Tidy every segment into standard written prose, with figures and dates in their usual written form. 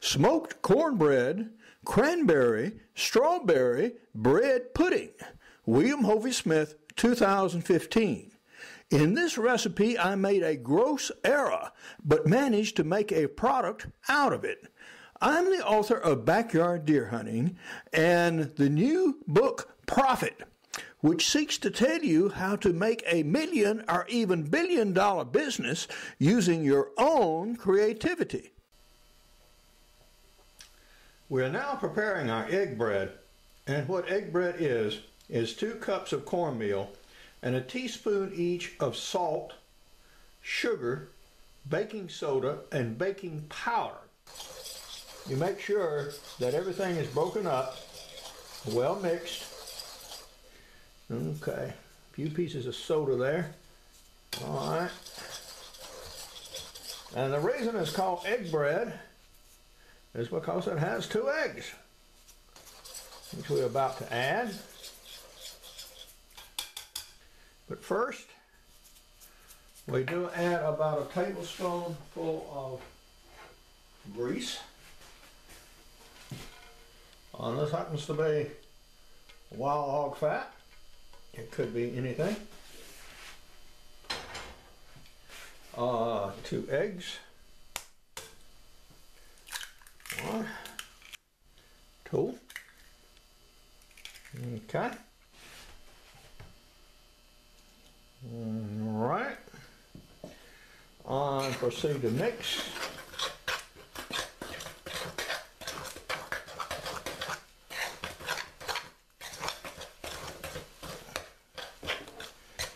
smoked cornbread, cranberry, strawberry, bread pudding. William Hovey Smith, 2015. In this recipe, I made a gross error, but managed to make a product out of it. I'm the author of Backyard Deer Hunting and the new book, Profit, which seeks to tell you how to make a $1 million or even $1 billion business using your own creativity. We are now preparing our egg bread, and what egg bread is 2 cups of cornmeal and a teaspoon each of salt, sugar, baking soda, and baking powder. You make sure that everything is broken up, well mixed. Okay, a few pieces of soda there. All right. And the reason it's called egg bread is because it has 2 eggs, which we're about to add. But first, we do add about a tablespoonful of grease. This happens to be wild hog fat. It could be anything. 2 eggs. 1, 2. Okay. All right. Proceed to mix.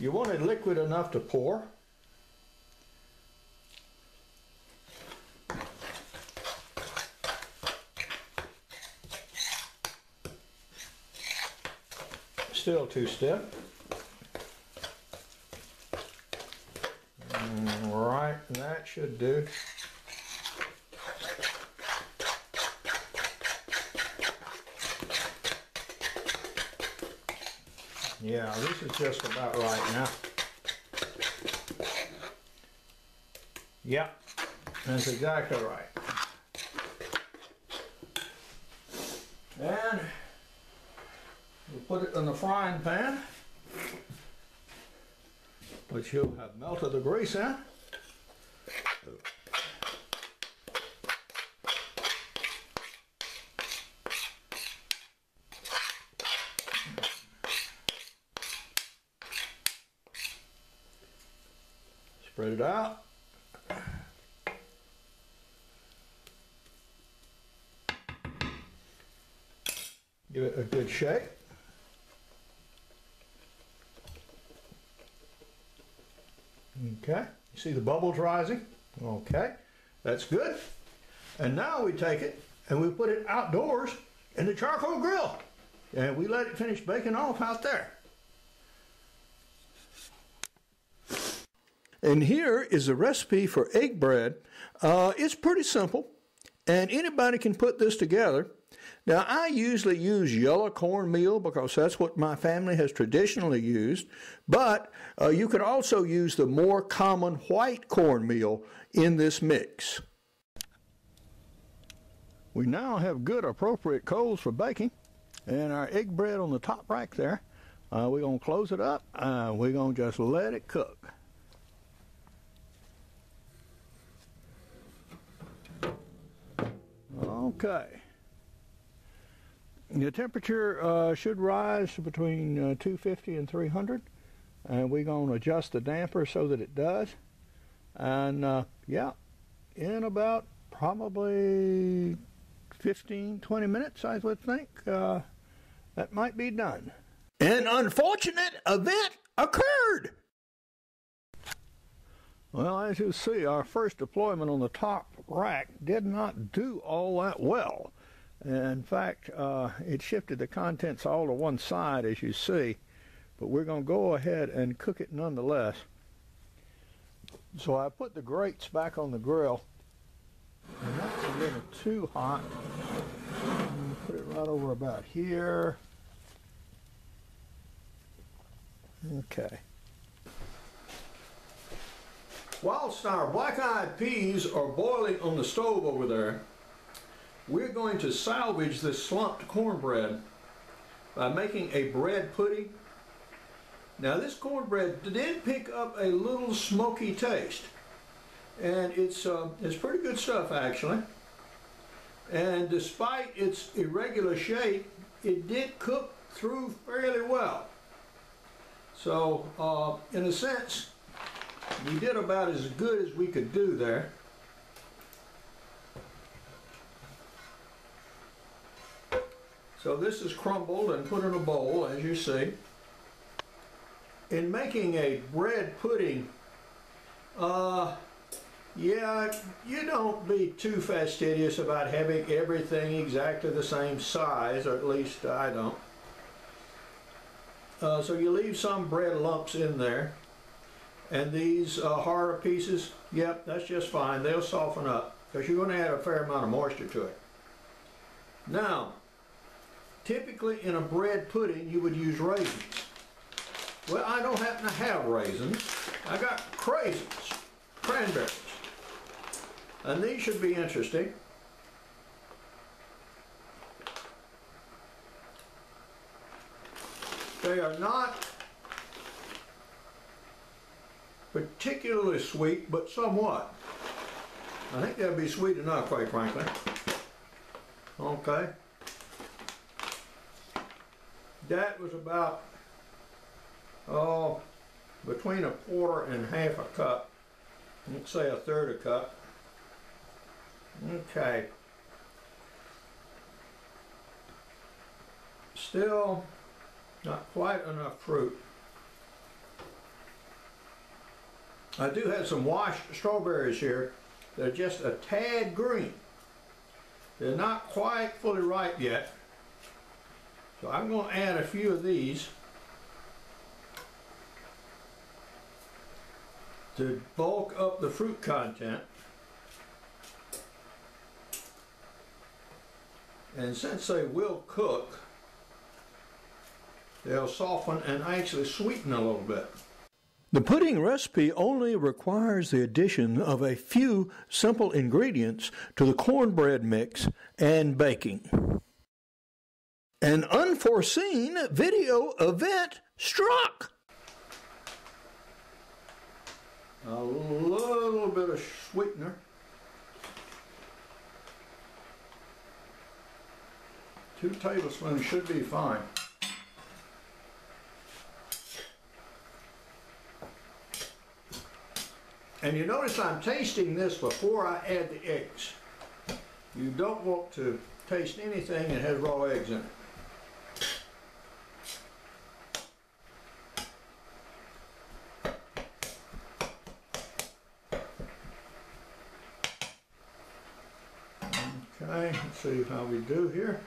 You want it liquid enough to pour. Still too stiff. Right, that should do. Yeah, this is just about right now. Yep, that's exactly right. And we'll put it in the frying pan, which you'll have melted the grease in. Spread it out. Give it a good shake. Okay, you see the bubbles rising? Okay, that's good. And now we take it and we put it outdoors in the charcoal grill. And we let it finish baking off out there. And here is a recipe for egg bread. It's pretty simple, and anybody can put this together. Now, I usually use yellow cornmeal because that's what my family has traditionally used, but you could also use the more common white cornmeal in this mix. We now have good appropriate coals for baking, and our egg bread on the top rack there. We're going to close it up. We're going to just let it cook. Okay. The temperature should rise to between 250 and 300, and we're going to adjust the damper so that it does. And yeah, in about probably 15-20 minutes, I would think, that might be done. An unfortunate event occurred. Well, as you see, our first deployment on the top rack did not do all that well. In fact, it shifted the contents all to one side, as you see, but we're going to go ahead and cook it nonetheless. So I put the grates back on the grill, and that's a little too hot. Put it right over about here. Okay. Whilst our black-eyed peas are boiling on the stove over there, we're going to salvage this slumped cornbread by making a bread pudding. Now this cornbread did pick up a little smoky taste, and it's pretty good stuff actually. And despite its irregular shape, it did cook through fairly well. So in a sense, we did about as good as we could do there. So this is crumbled and put in a bowl, as you see. In making a bread pudding, yeah, you don't be too fastidious about having everything exactly the same size, or at least I don't. So you leave some bread lumps in there. And these harder pieces, yep, that's just fine. They'll soften up because you're going to add a fair amount of moisture to it. Now, typically in a bread pudding, you would use raisins. Well, I don't happen to have raisins. I got craisins, cranberries. And these should be interesting. They are not particularly sweet, but somewhat. I think they'll be sweet enough, quite frankly. Okay. That was about, between a quarter and half a cup. Let's say a third a cup. Okay. Still not quite enough fruit. I do have some washed strawberries here. They're just a tad green. They're not quite fully ripe yet. So I'm going to add a few of these to bulk up the fruit content. And since they will cook, they'll soften and actually sweeten a little bit. The pudding recipe only requires the addition of a few simple ingredients to the cornbread mix and baking. An unforeseen video event struck. A little bit of sweetener. 2 tablespoons should be fine. And you notice I'm tasting this before I add the eggs. You don't want to taste anything that has raw eggs in it. Okay, let's see how we do here.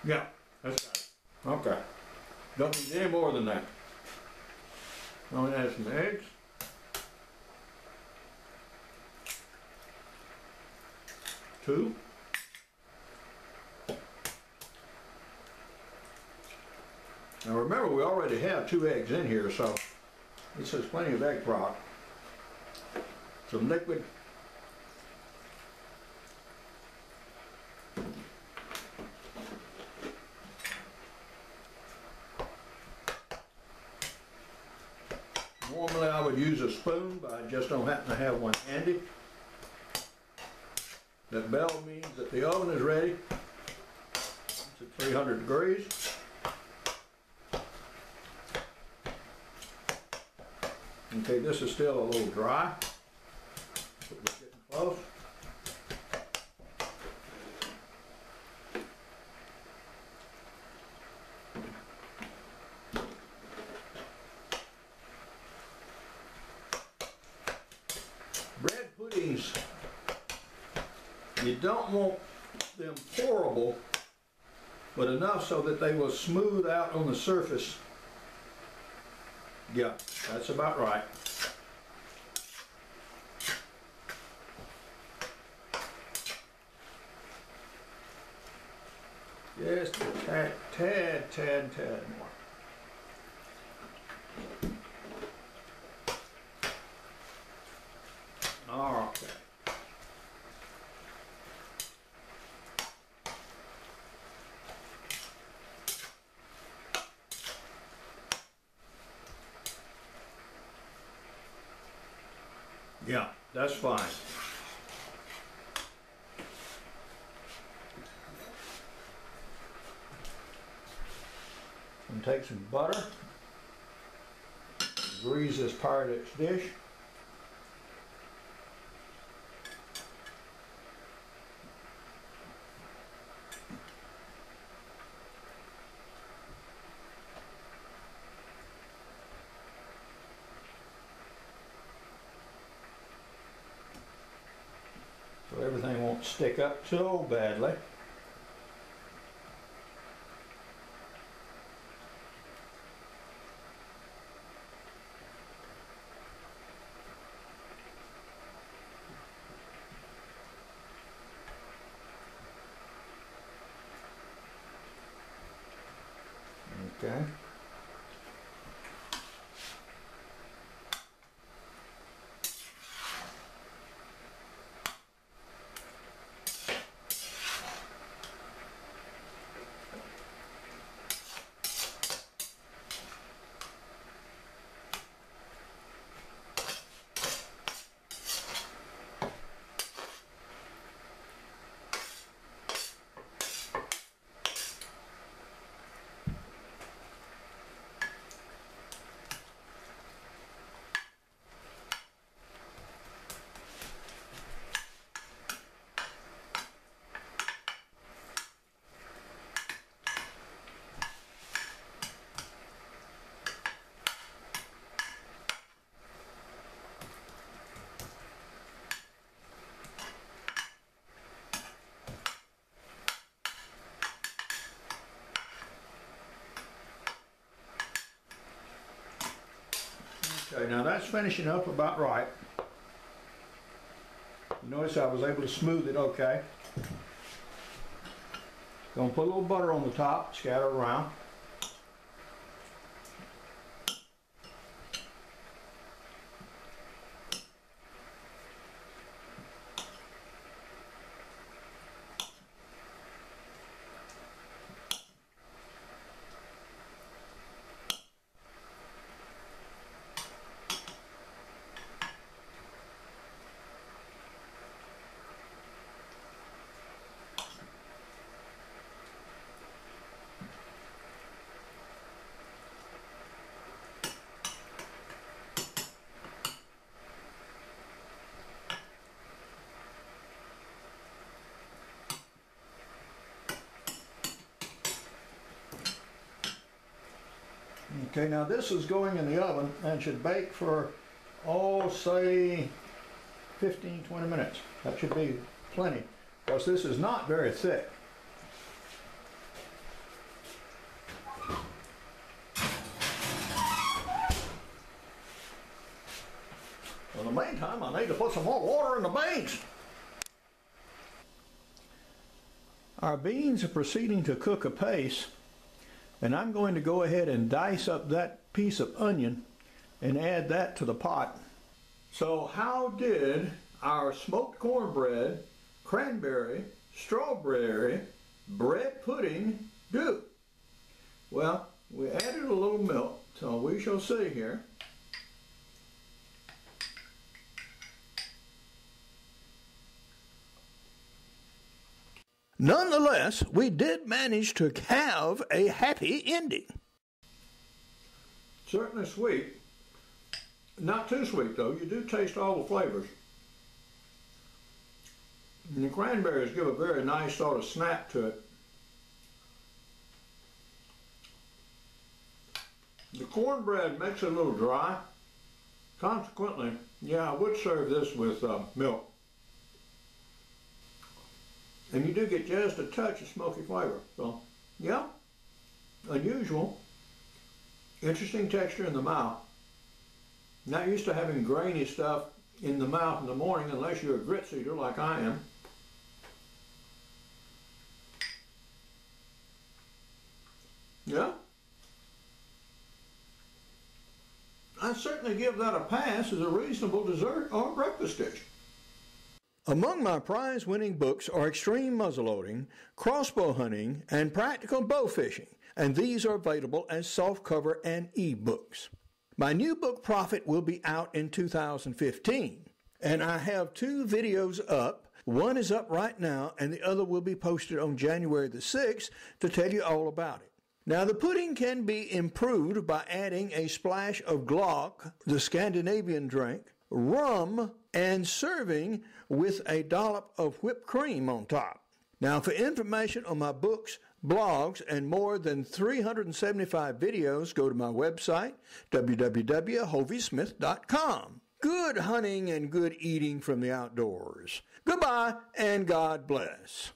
Yeah, that's got it. Okay. Don't need any more than that. I'm going to add some eggs. Two. Now remember, we already have 2 eggs in here, so this has plenty of egg product. Some liquid. Normally I would use a spoon, but I just don't happen to have one handy. That bell means that the oven is ready. It's at 300 degrees. Okay, this is still a little dry, but we're getting close. Bread puddings, you don't want them pourable, but enough so that they will smooth out on the surface. Yeah, that's about right. Just a tad more. Yeah, that's fine. And take some butter, grease this Pyrex dish. So everything won't stick up so badly. Okay. Okay, now that's finishing up about right. You notice I was able to smooth it okay. Gonna put a little butter on the top, scatter around. Okay, now this is going in the oven and should bake for, oh, say 15-20 minutes. That should be plenty, because this is not very thick. In the meantime, I need to put some more water in the beans. Our beans are proceeding to cook apace, and I'm going to go ahead and dice up that piece of onion and add that to the pot. So how did our smoked cornbread, cranberry, strawberry, bread pudding do? Well, we added a little milk, so we shall see here. Nonetheless, we did manage to have a happy ending. Certainly sweet. Not too sweet, though. You do taste all the flavors. And the cranberries give a very nice sort of snap to it. The cornbread makes it a little dry. Consequently, yeah, I would serve this with milk. And you do get just a touch of smoky flavor. So, yeah, unusual. Interesting texture in the mouth. Not used to having grainy stuff in the mouth in the morning unless you're a grits eater like I am. Yeah. I certainly give that a pass as a reasonable dessert or breakfast dish. Among my prize-winning books are Extreme Muzzleloading, Crossbow Hunting, and Practical Bow Fishing, and these are available as softcover and e-books. My new book, Profit, will be out in 2015. And I have 2 videos up. One is up right now, and the other will be posted on January the 6th to tell you all about it. Now, the pudding can be improved by adding a splash of Glock, the Scandinavian drink, rum, and serving with a dollop of whipped cream on top. Now, for information on my books, blogs, and more than 375 videos, go to my website, www.hoviesmith.com. Good hunting and good eating from the outdoors. Goodbye, and God bless.